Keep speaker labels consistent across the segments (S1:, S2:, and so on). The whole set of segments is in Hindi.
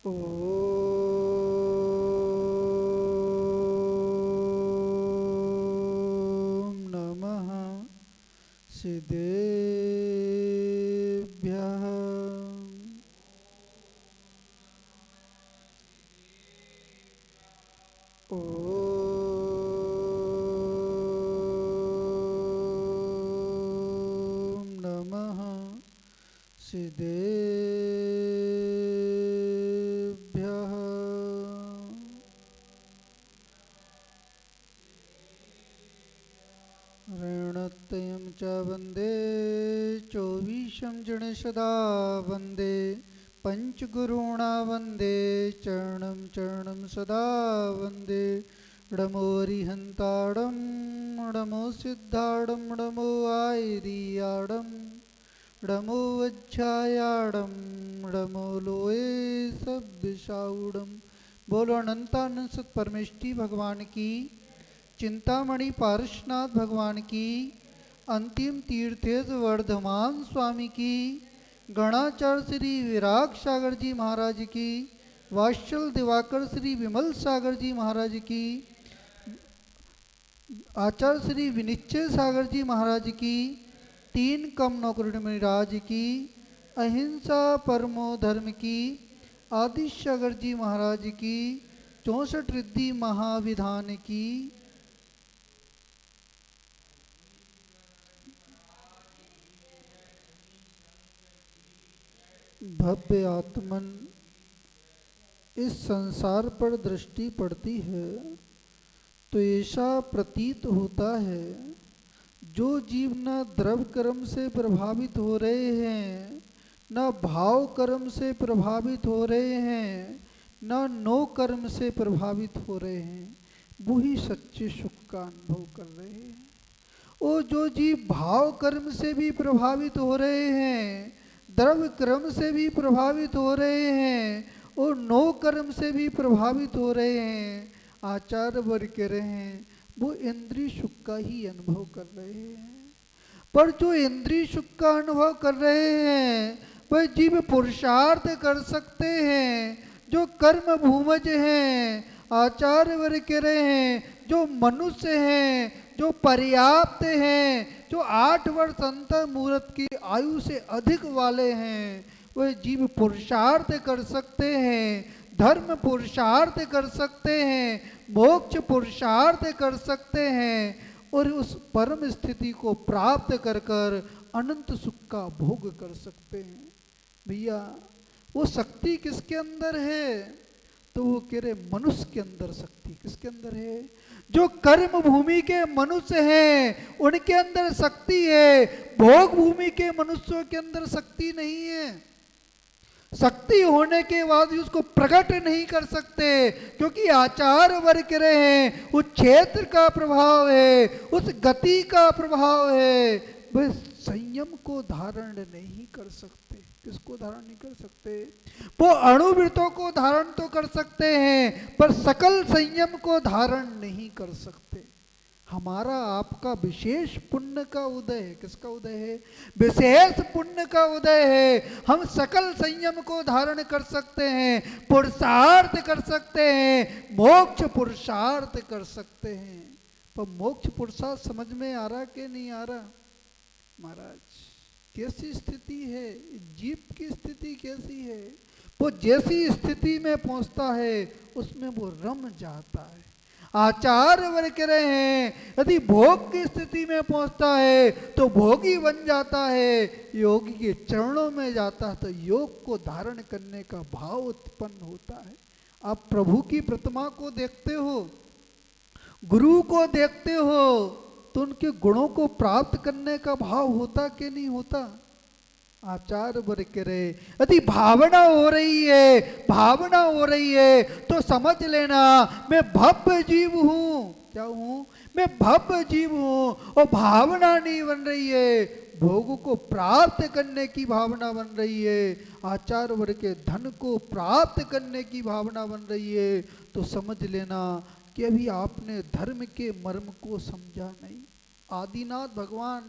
S1: ॐ नमः सिद्धेभ्यः। ॐ नमः सिद्धेभ्यः। ऋणत्यं च वन्दे चौवीशं जणसदा वन्दे पंचगुरुणा वन्दे चरणं चरणं सदा वन्दे णमोरिहन्ताडं णमो सिद्धाडं णमो आयरियाडं णमो वज्झायाडं णमो लोए सब्बिसाउडं। बोलो अनंतानंद सत परमेष्टि भगवान की, चिंतामणि पारसनाथ भगवान की, अंतिम तीर्थेश वर्धमान स्वामी की, गणाचार्य श्री विराग सागर जी महाराज की, वात्सल दिवाकर श्री विमल सागर जी महाराज की, आचार्य श्री विनिश्चय सागर जी महाराज की, तीन कम नौकरी की, अहिंसा परमो धर्म की, आदि सागर जी महाराज की, 64 रिद्धि महाविधान की, भव्य आत्मन। इस संसार पर दृष्टि पड़ती है तो ऐसा प्रतीत होता है जो जीव न द्रव्य कर्म से प्रभावित हो रहे हैं, न भाव कर्म से प्रभावित हो रहे हैं, न नो कर्म से प्रभावित हो रहे हैं, वही सच्चे सुख का अनुभव कर रहे हैं। वो जो जीव भाव कर्म से भी प्रभावित हो रहे हैं, द्रव्य कर्म से भी प्रभावित हो रहे हैं और नो कर्म से भी प्रभावित हो रहे हैं, आचार्य वर्ग कह रहे हैं वो इंद्रिय सुख का ही अनुभव कर रहे हैं। पर जो इंद्रिय सुख का अनुभव कर रहे हैं वह जीव पुरुषार्थ कर सकते हैं। जो कर्म भूमज हैं, आचार्य वर्ग कह रहे हैं जो मनुष्य हैं, जो पर्याप्त हैं, जो 8 वर्ष अंतर मुहूर्त की आयु से अधिक वाले हैं, वह जीव पुरुषार्थ कर सकते हैं, धर्म पुरुषार्थ कर सकते हैं, मोक्ष पुरुषार्थ कर सकते हैं और उस परम स्थिति को प्राप्त कर कर अनंत सुख का भोग कर सकते हैं। भैया वो शक्ति किसके अंदर है? तो वो कह रहे मनुष्य के अंदर शक्ति किसके अंदर है? जो कर्म भूमि के मनुष्य हैं उनके अंदर शक्ति है, भोग भूमि के मनुष्यों के अंदर शक्ति नहीं है। शक्ति होने के बाद भी उसको प्रकट नहीं कर सकते क्योंकि आचार वर्ग कह रहे हैं उस क्षेत्र का प्रभाव है, उस गति का प्रभाव है, वह संयम को धारण नहीं कर सकते। किसको धारण नहीं कर सकते? वो अणुवृत्तों को धारण तो कर सकते हैं पर सकल संयम को धारण नहीं कर सकते। हमारा आपका विशेष पुण्य का उदय है। किसका उदय है? विशेष पुण्य का उदय है। हम सकल संयम को धारण कर सकते हैं, पुरुषार्थ कर सकते हैं, मोक्ष पुरुषार्थ कर सकते हैं। पर मोक्ष पुरुषार्थ समझ में आ रहा कि नहीं आ रहा? महाराज कैसी स्थिति है, जीव की स्थिति कैसी है? वो जैसी स्थिति में पहुंचता है उसमें वो रम जाता है। आचार्य वर्ग कह रहे हैं यदि भोग की स्थिति में पहुंचता है तो भोगी बन जाता है, योगी के चरणों में जाता है तो योग को धारण करने का भाव उत्पन्न होता है। आप प्रभु की प्रतिमा को देखते हो, गुरु को देखते हो तो उनके गुणों को प्राप्त करने का भाव होता कि नहीं होता? आचार्य वर्ग कह रहे यदि भावना हो रही है, भावना हो रही है तो समझ लेना मैं भव्य जीव हूं। क्या हूं? मैं भव्य जीव हूं। और भावना नहीं बन रही है, भोग को प्राप्त करने की भावना बन रही है, आचार्य वर्ग के धन को प्राप्त करने की भावना बन रही है, तो समझ लेना कि अभी आपने धर्म के मर्म को समझा नहीं। आदिनाथ भगवान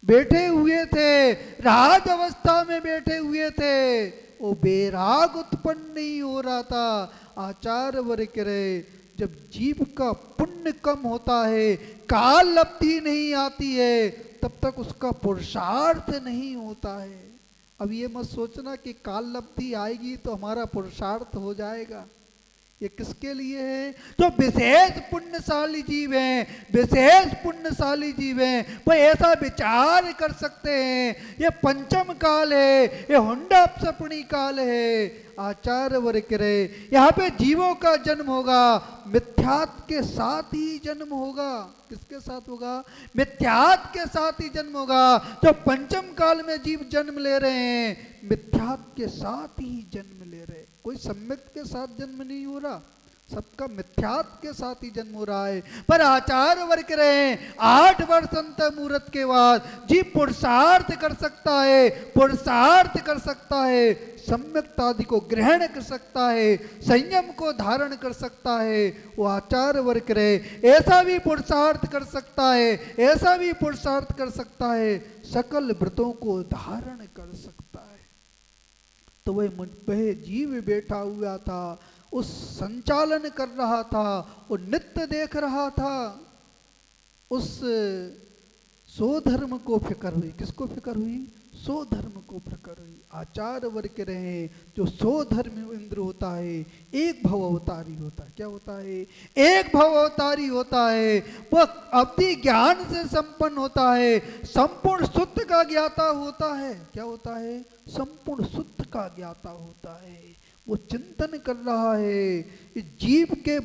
S1: बैठे हुए थे, राज अवस्था में बैठे हुए थे, वो बैराग उत्पन्न नहीं हो रहा था। आचार्य वर्ग कह रहे, जब जीव का पुण्य कम होता है, काल लब्धि नहीं आती है, तब तक उसका पुरुषार्थ नहीं होता है। अब ये मत सोचना कि काल लब्धि आएगी तो हमारा पुरुषार्थ हो जाएगा। ये किसके लिए है? जो विशेष पुण्यशाली जीव हैं, विशेष पुण्यशाली जीव हैं, वो ऐसा विचार कर सकते हैं। ये पंचम काल है, ये हुंडा सपनी काल है। आचार्य वर्ग कह रहे, यहाँ पे जीवों का जन्म होगा, मिथ्यात्व के साथ ही जन्म होगा। किसके साथ होगा? मिथ्यात्व के साथ ही जन्म होगा। जो पंचम काल में जीव जन्म ले रहे हैं, मिथ्यात्व के साथ ही जन्म ले रहे हैं। कोई सम्यक के साथ जन्म नहीं हो रहा, सबका मिथ्यात्व के साथ ही जन्म हो रहा है। पर आचार्य वर्ग कह रहे हैं, 8 वर्ष अंत मुहूर्त के बाद जीव पुरुषार्थ कर सकता है, पुरुषार्थ कर सकता है, सम्यक्तादि को ग्रहण कर सकता है, संयम को धारण कर सकता है। वो आचार्य वर्ग कह रहे, ऐसा भी पुरुषार्थ कर सकता है, ऐसा भी पुरुषार्थ कर सकता है, सकल व्रतों को धारण कर सकता है। तो वह जीव बैठा हुआ था, उस संचालन कर रहा था, वो नित्य देख रहा था, उस स्वधर्म को फिक्र हुई। किसको फिक्र हुई? स्वधर्म को फिक्र हुई। आचार्य वर्ग कह रहे हैं, जो स्वधर्म इंद्र होता है, एक भव अवतारी होता है। क्या होता है? एक भव अवतारी होता है। वह अवधि ज्ञान से संपन्न होता है, संपूर्ण शुद्ध का ज्ञाता होता है। क्या होता है? संपूर्ण शुद्ध का ज्ञाता होता है। वो चिंतन कर रहा है, इस जीव के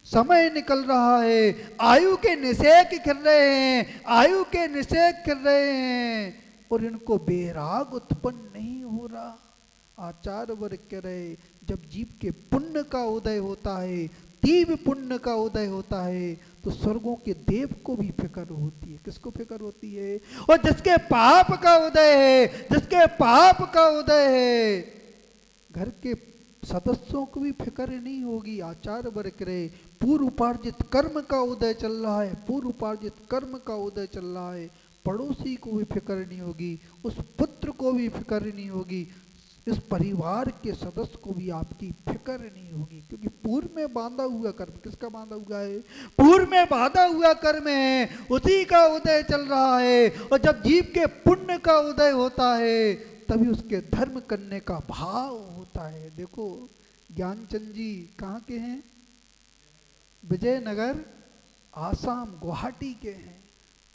S1: समय निकल रहा है, आयु के निषेक कर रहे हैं, आयु के निषेक कर रहे हैं, और इनको बैराग उत्पन्न नहीं हो रहा। आचार्य वर्ग कह रहे, जब जीव के पुण्य का उदय होता है, तीव्र पुण्य का उदय होता है, तो स्वर्गों के देव को भी फिक्र होती है। किसको फिक्र होती है? और जिसके पाप का उदय है, जिसके पाप का उदय है, घर के सदस्यों को भी फिक्र नहीं होगी। आचार्य वर्ग करे, पूर्व उपार्जित कर्म का उदय चल रहा है, पूर्व उपार्जित कर्म का उदय चल रहा है, पड़ोसी को भी फिक्र नहीं होगी, उस पुत्र को भी फिक्र नहीं होगी, इस परिवार के सदस्य को भी आपकी फिक्र नहीं होगी, क्योंकि पूर्व में बांधा हुआ कर्म। किसका बांधा हुआ है? पूर्व में बांधा हुआ कर्म है, उसी का उदय चल रहा है। और जब जीव के पुण्य का उदय होता है, तभी उसके धर्म करने का भाव होता है। देखो, ज्ञानचंद जी कहाँ के हैं? विजयनगर, आसाम, गुवाहाटी के हैं।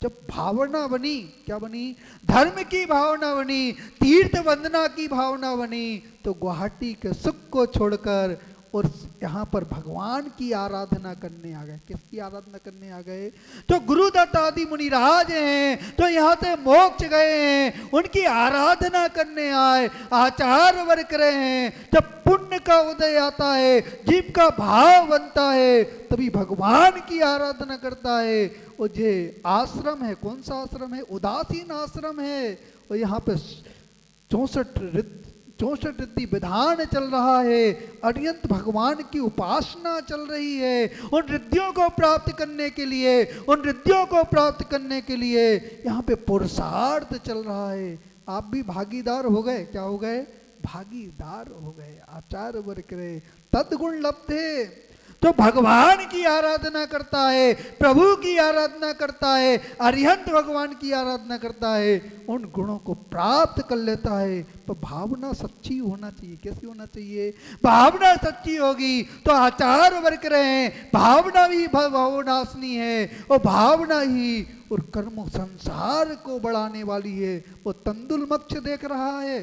S1: जब भावना बनी, क्या बनी? धर्म की भावना बनी, तीर्थ वंदना की भावना बनी, तो गुवाहाटी के सुख को छोड़कर और यहाँ पर भगवान की आराधना करने आ गए। किसकी आराधना करने आ गए? तो गुरुदत्त आदि मुनिराज हैं, तो यहाँ से मोक्ष गए हैं, उनकी आराधना करने आए। आचार्य वर्ग कर रहे हैं, जब पुण्य का उदय आता है, जीव का भाव बनता है, तभी भगवान की आराधना करता है। और ये आश्रम है, कौन सा आश्रम है? उदासीन आश्रम है। और यहाँ पे 64 रिद्धि विधान चल रहा है, अत्यंत भगवान की उपासना चल रही है। उन रिद्धियों को प्राप्त करने के लिए, उन रिद्धियों को प्राप्त करने के लिए यहाँ पे पुरुषार्थ चल रहा है। आप भी भागीदार हो गए। क्या हो गए? भागीदार हो गए। आचार्य वर्ग करे, तद्गुण लब्धे। तो भगवान की आराधना करता है, प्रभु की आराधना करता है, अरिहंत भगवान की आराधना करता है, उन गुणों को प्राप्त कर लेता है। तो भावना सच्ची होना चाहिए। कैसी होना चाहिए? भावना सच्ची होगी तो आचार्य वर्ग रहे, भावना भी भावनाशनी है, और भावना ही और कर्म संसार को बढ़ाने वाली है। वो तंदुल मक्ष देख रहा है,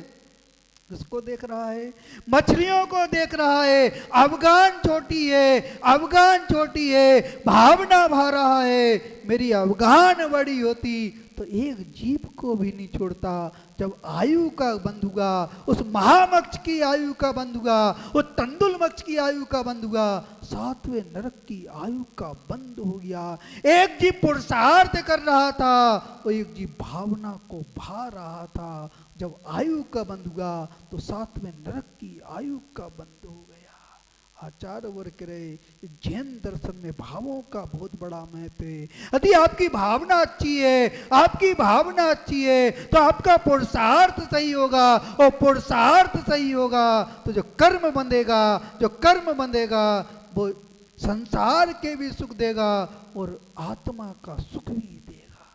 S1: किसको देख रहा है? मछलियों को देख रहा है। अफगान छोटी है, अफगान छोटी है, भावना भा रहा है, मेरी अफगान बड़ी होती तो एक जीव को भी नहीं छोड़ता। जब आयु का बंद हुआ, उस महामक्ष की आयु का बंद हुआ, उस तंदुल मक्ष की आयु का बंद हुआ, 7वें नरक की आयु का बंद हो गया। एक जीव पुरुषार्थ कर रहा था, और एक जीव भावना को भा रहा था। जब आयु का बंद हुआ तो 7वें नरक की आयु का बंद हो गया। आचार्य वर्ग रहे जैन दर्शन में भावों का बहुत बड़ा महत्व है। यदि आपकी भावना अच्छी है, आपकी भावना अच्छी है तो आपका पुरुषार्थ सही होगा, और पुरुषार्थ सही होगा तो जो कर्म बंधेगा, जो कर्म बंधेगा वो संसार के भी सुख देगा और आत्मा का सुख भी देगा।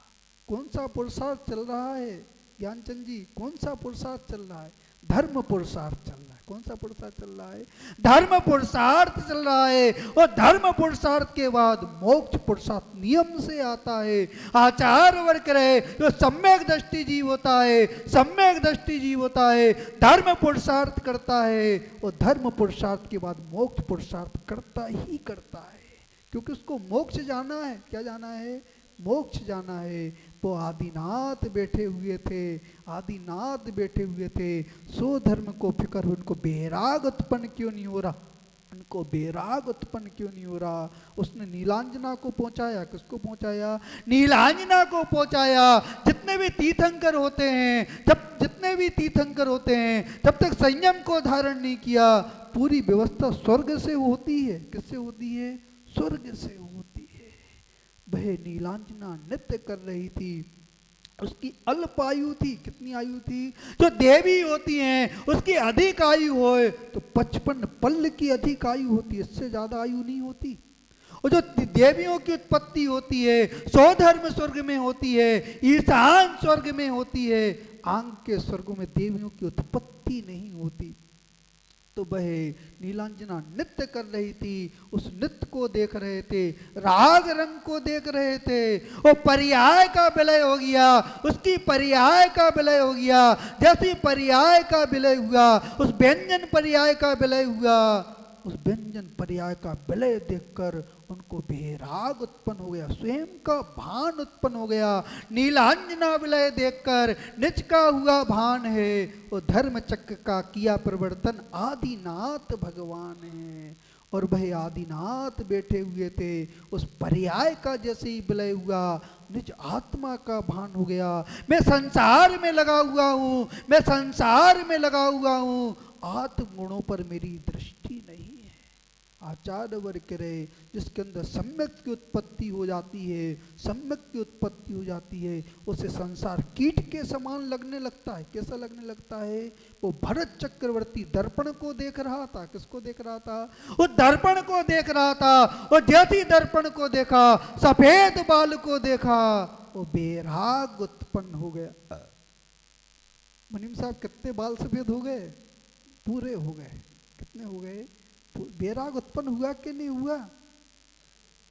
S1: कौन सा पुरुषार्थ चल रहा है ज्ञानचंद जी? कौन सा पुरुषार्थ चल रहा है? धर्म पुरुषार्थ चल रहा है। कौन सा पुरुषार्थ चल रहा है? धर्म पुरुषार्थ चल रहा है। और धर्म पुरुषार्थ के बाद मोक्ष पुरुषार्थ नियम से आता है। आचार्य वर्ग रहे जो सम्यक दृष्टि जीव होता है, सम्यक दृष्टि जीव होता है, धर्म पुरुषार्थ करता है, और धर्म पुरुषार्थ के बाद मोक्ष पुरुषार्थ करता ही करता है, क्योंकि उसको मोक्ष जाना है। क्या जाना है? मोक्ष जाना है। वो आदिनाथ बैठे हुए थे, आदिनाथ बैठे हुए थे, सो धर्म को फिकर उनको बेराग उत्पन्न क्यों नहीं हो रहा? उनको बेराग उत्पन्न क्यों नहीं हो रहा? उसने नीलांजना को पहुंचाया। किसको पहुंचाया? नीलांजना को पहुंचाया। जितने भी तीर्थंकर होते हैं, जितने भी तीर्थंकर होते हैं, जब तक संयम को धारण नहीं किया, पूरी व्यवस्था स्वर्ग से होती है। किससे होती है? स्वर्ग से होती है। वह नीलांजना नृत्य कर रही थी, उसकी अल्प आयु थी। कितनी आयु थी? जो देवी होती हैं उसकी अधिक आयु होए तो 55 पल्ल की अधिक आयु होती है, इससे ज्यादा आयु नहीं होती। और जो देवियों की उत्पत्ति होती है सौधर्म स्वर्ग में होती है, ईशान स्वर्ग में होती है, आंग के स्वर्गों में देवियों की उत्पत्ति नहीं होती। तो वह नीलांजना नृत्य कर रही थी, उस नृत्य को देख रहे थे, राग रंग को देख रहे थे। वो पर्याय का विलय हो गया, उसकी पर्याय का विलय हो गया। जैसे पर्याय का विलय हुआ, उस व्यंजन पर्याय का विलय हुआ, उस व्यंजन पर्याय का विलय देखकर उनको बेराग उत्पन्न हो गया, स्वयं का भान उत्पन्न हो गया। नीलांजना विलय देखकर निज का हुआ भान है, और धर्म चक्र का किया परिवर्तन आदिनाथ भगवान है। और वह आदिनाथ बैठे हुए थे, उस पर्याय का जैसे ही विलय हुआ, निज आत्मा का भान हो गया। मैं संसार में लगा हुआ हूँ, मैं संसार में लगा हुआ हूँ, आत्म गुणों पर मेरी दृष्टि नहीं है। आचार्य वर्ग कह रहे जिसके अंदर सम्यक की उत्पत्ति हो जाती है, सम्यक की उत्पत्ति हो जाती है, उसे संसार कीट के समान लगने लगता है। कैसा लगने लगता है? वो भरत चक्रवर्ती दर्पण को देख रहा था। किसको देख रहा था? वो दर्पण को देख रहा था। और जैसे दर्पण को देखा, सफेद बाल को देखा, वो बेराग उत्पन्न हो गया। मुनीम साहब कितने बाल सफेद हो गए? पूरे हो गए। कितने हो गए? बेराग उत्पन्न हुआ कि नहीं हुआ?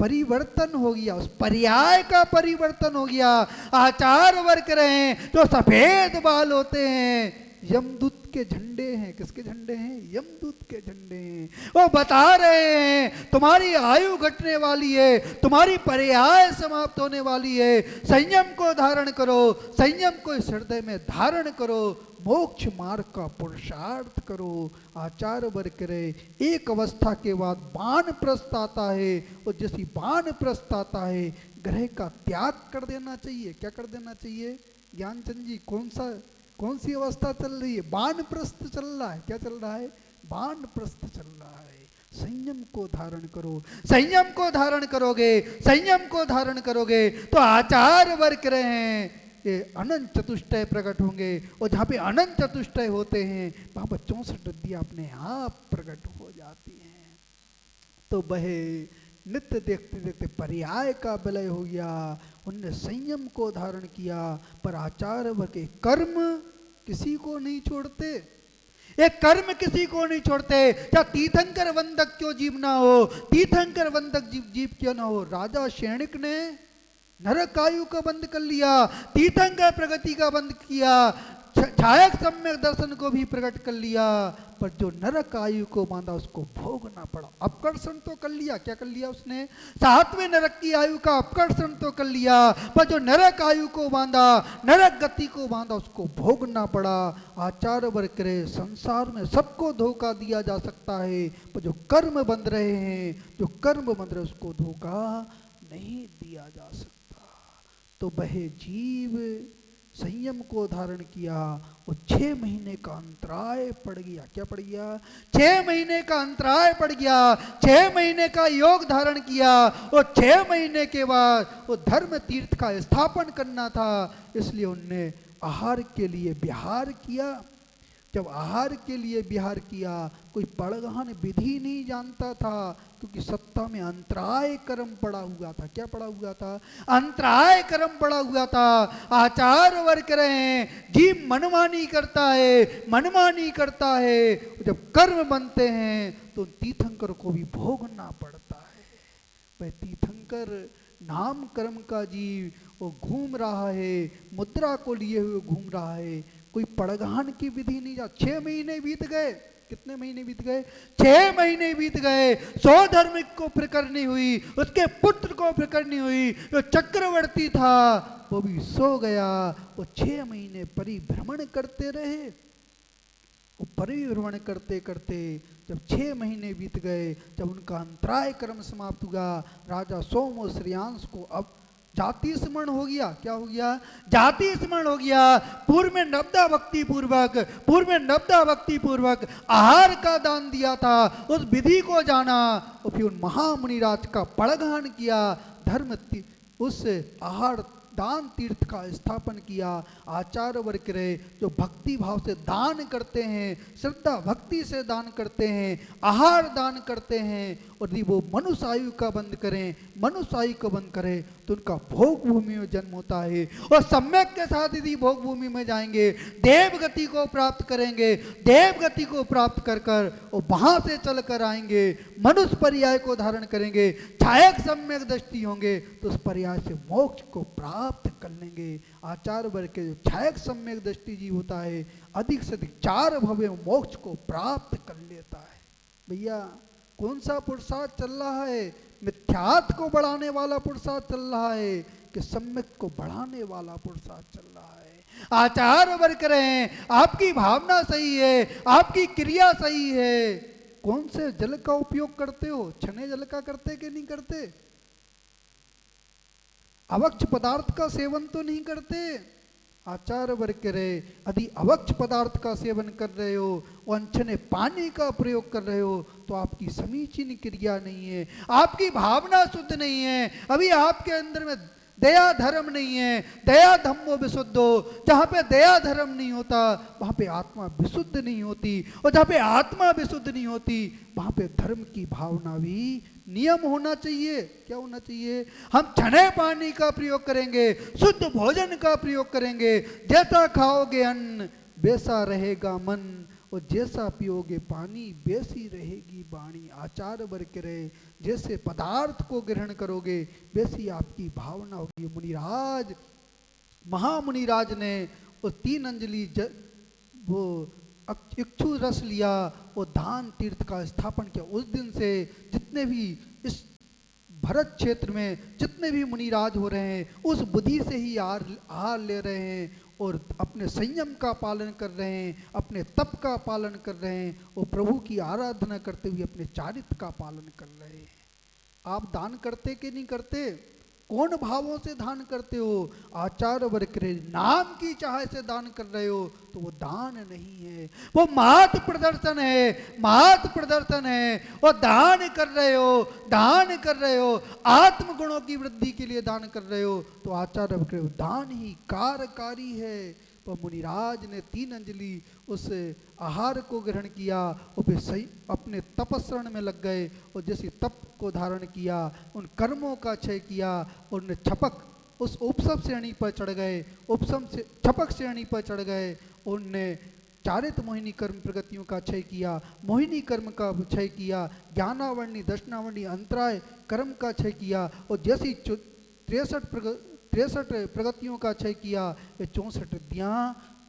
S1: परिवर्तन हो गया, उस पर्याय का परिवर्तन हो गया। आचार्य वर्ग रहे जो सफेद बाल होते हैं, यमदूत के झंडे हैं। किसके झंडे हैं? यमदूत के झंडे हैं। वो बता रहे हैं तुम्हारी आयु घटने वाली है, तुम्हारी पर्याय समाप्त होने वाली है, संयम को धारण करो, संयम को इस हृदय में धारण करो, मोक्ष मार्ग का पुरुषार्थ करो। आचार्य वर्ग करे एक अवस्था के बाद बाण प्रस्थ आता है, और जैसी बाण प्रस्थ आता है ग्रह का त्याग कर देना चाहिए। क्या कर देना चाहिए ज्ञानचंद जी? कौन सी अवस्था चल रही है? बाण प्रस्थ चल रहा है। क्या चल रहा है? बाण प्रस्थ चल रहा है। संयम को धारण करो, संयम को धारण करोगे, संयम को धारण करोगे तो आचार्य वर्ग रहे हैं ये अनंत चतुष्टय प्रकट होंगे। और जहाँ पे अनंत चतुष्टय होते हैं वहाँ पर 64 विद्या अपने आप प्रकट हो जाती हैं। तो वह नित्य देखते देखते पर्याय का विलय हो गया, उनने संयम को धारण किया। पर आचार्य वर्ग के कर्म किसी को नहीं छोड़ते, एक कर्म किसी को नहीं छोड़ते। क्या तीर्थंकर वंदक क्यों जीव ना हो, तीर्थंकर वंदक जीव क्यों ना हो? राजा सैनिक ने नरक आयु का बंद कर लिया, तीर्थंकर प्रगति का बंद किया, छायक सम्यक दर्शन को भी प्रकट कर लिया, पर जो नरक आयु को बांधा उसको भोगना पड़ा। अपकर्षण तो कर लिया, क्या कर लिया उसने? 7वें नरक की आयु का अपकर्षण तो कर लिया, पर जो नरक आयु को बांधा, नरक गति को बांधा, उसको भोगना पड़ा। आचार्य वर्ग करे संसार में सबको धोखा दिया जा सकता है, पर जो कर्म बंध रहे हैं, जो कर्म बंध रहे उसको धोखा नहीं दिया जा सकता। तो वह जीव संयम को धारण किया और 6 महीने का अंतराय पड़ गया। क्या पड़ गया? 6 महीने का अंतराय पड़ गया। 6 महीने का योग धारण किया और 6 महीने के बाद वो धर्म तीर्थ का स्थापन करना था, इसलिए उनने आहार के लिए विहार किया। जब आहार के लिए विहार किया, कोई पड़गहन विधि नहीं जानता था, क्योंकि सत्ता में अंतराय कर्म पड़ा हुआ था। क्या पड़ा हुआ था? अंतराय कर्म पड़ा हुआ था। आचार वर्ग रहे, जीव मनमानी करता है, मनमानी करता है। जब कर्म बनते हैं तो तीर्थंकर को भी भोगना पड़ता है। वह तीर्थंकर नाम कर्म का जीव वो घूम रहा है, मुद्रा को लिए हुए घूम रहा है, कोई पड़गहन की विधि नहीं जा। 6 महीने बीत गए। कितने महीने बीत गए? 6 महीने बीत गए। सौधर्मिक को प्रकरणी हुई, उसके पुत्र को प्रकरणी हुई, जो चक्रवर्ती था वो भी सो गया। वो 6 महीने परिभ्रमण करते रहे। वो परिभ्रमण करते करते जब 6 महीने बीत गए, जब उनका अंतराय कर्म समाप्त हुआ, राजा सोम और श्रेयांश को अब जाति स्मरण हो गया। क्या हो गया? जाति स्मरण हो गया। पूर्व में नवदा भक्ति पूर्वक आहार का दान दिया था, उस विधि को जाना और फिर उन महामुनिराज का पड़गहन किया, धर्म उस आहार दान तीर्थ का स्थापन किया। आचार्य वर्ग रहे जो भक्ति भाव से दान करते हैं, श्रद्धा भक्ति से दान करते हैं, आहार दान करते हैं, और यदि वो मनुष्य आयु का बंद करें, मनुष्य आयु को बंद करें तो उनका भोग भूमि में जन्म होता है। और सम्यक के साथ यदि भोग भूमि में जाएंगे, देव गति को प्राप्त करेंगे, देव गति को प्राप्त कर कर और वहां से चल कर आएंगे, मनुष्य पर्याय को धारण करेंगे, छायक सम्यक दृष्टि होंगे तो उस पर्याय से मोक्ष को प्राप्त कर लेंगे। आचार्य वर्ग के जो छायक सम्यक दृष्टि जीव होता है, अधिक से अधिक 4 भव्य मोक्ष को प्राप्त कर लेता है। भैया कौन सा पुरुषार्थ चल रहा है? मिथ्यात्व को बढ़ाने वाला पुरुषार्थ चल रहा है कि सम्यक को बढ़ाने वाला पुरुषार्थ चल रहा है? आचार्य वर्ग रहे, आपकी भावना सही है, आपकी क्रिया सही है, कौन से जल का उपयोग करते हो? छने जल का करते कि नहीं करते? अवक्ष पदार्थ का सेवन तो नहीं करते? आचार्य वर्ग के रहे, यदि अवक्ष पदार्थ का सेवन कर रहे हो, अनछने पानी का प्रयोग कर रहे हो, तो आपकी समीचीन क्रिया नहीं है, आपकी भावना शुद्ध नहीं है, अभी आपके अंदर में दया धर्म नहीं है। दया धम्मो विशुद्धो, जहाँ पे दया धर्म नहीं होता वहाँ पे आत्मा विशुद्ध नहीं होती, और जहाँ पे आत्मा विशुद्ध नहीं होती वहाँ पे धर्म की भावना भी नियम होना चाहिए। क्या होना चाहिए? हम छने पानी का प्रयोग करेंगे, शुद्ध भोजन का प्रयोग करेंगे, जैसा खाओगे अन्न वैसा रहेगा मन, और जैसा पियोगे पानी वैसी रहेगी वाणी। आचार्य वर्ग के रहे, जैसे पदार्थ को ग्रहण करोगे वैसी आपकी भावना होगी। मुनिराज, महामुनिराज ने वो 3 अंजलि वो इक्षु रस लिया और दान तीर्थ का स्थापन किया। उस दिन से जितने भी इस भरत क्षेत्र में जितने भी मुनिराज हो रहे हैं, उस बुद्धि से ही आहार ले रहे हैं और अपने संयम का पालन कर रहे हैं, अपने तप का पालन कर रहे हैं, और प्रभु की आराधना करते हुए अपने चारित्र का पालन कर रहे हैं। आप दान करते कि नहीं करते? कौन भावों से दान करते हो? आचार्य वर्ग के नाम की चाह से दान कर रहे हो तो वो दान नहीं है, वो मात प्रदर्शन है, मात प्रदर्शन है। और दान कर रहे हो, दान कर रहे हो, आत्म गुणों की वृद्धि के लिए दान कर रहे हो, तो आचार्य वर्ग के दान ही कारकारी है। तो मुनिराज ने 3 अंजलि उस आहार को ग्रहण किया और फिर सही अपने तपस्रण में लग गए, और जैसे तप को धारण किया, उन कर्मों का क्षय किया, और उन्हें छपक उस उपसम श्रेणी पर चढ़ गए, उपसम से छपक श्रेणी पर चढ़ गए। उनने चारित मोहिनी कर्म प्रगतियों का क्षय किया, मोहिनी कर्म का क्षय किया, ज्ञानावरणी दर्शनावरणी अंतराय कर्म का क्षय किया, और जैसी 63 प्रगतियों का क्षय किया, ये 64 रिद्धियाँ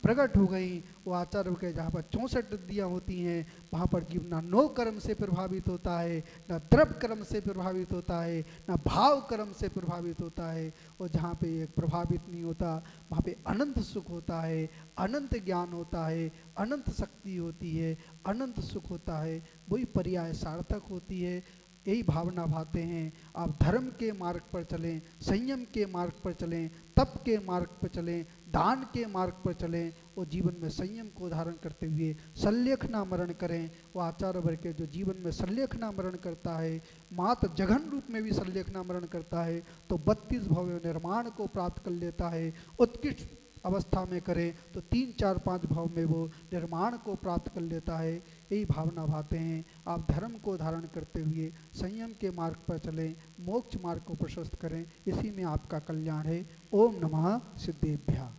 S1: प्रकट हो गई। वो आचार्य के जहाँ पर 64 रिद्धियाँ होती हैं वहाँ पर जीव ना नो कर्म से प्रभावित होता है, ना द्रव्य कर्म से प्रभावित होता है, ना भाव कर्म से प्रभावित होता है। और जहाँ पे एक प्रभावित नहीं होता वहाँ पे अनंत सुख होता है, अनंत ज्ञान होता है, अनंत शक्ति होती है, अनंत सुख होता है, वही पर्याय सार्थक होती है। यही भावना भाते हैं। आप धर्म के मार्ग पर चलें, संयम के मार्ग पर चलें, तप के मार्ग पर चलें, दान के मार्ग पर चलें, वो जीवन में संयम को धारण करते हुए सल्लेखना मरण करें। वो आचार्य वर्ग के जो जीवन में सल्लेखना मरण करता है, मात जघन रूप में भी सल्लेखना मरण करता है, तो 32 भाव में निर्माण को प्राप्त कर लेता है। उत्कृष्ट अवस्था में करें तो 3, 4, 5 भाव में वो निर्माण को प्राप्त कर लेता है। यही भावना भाते हैं। आप धर्म को धारण करते हुए संयम के मार्ग पर चलें, मोक्ष मार्ग को प्रशस्त करें, इसी में आपका कल्याण है। ओम नमः सिद्धेभ्यः।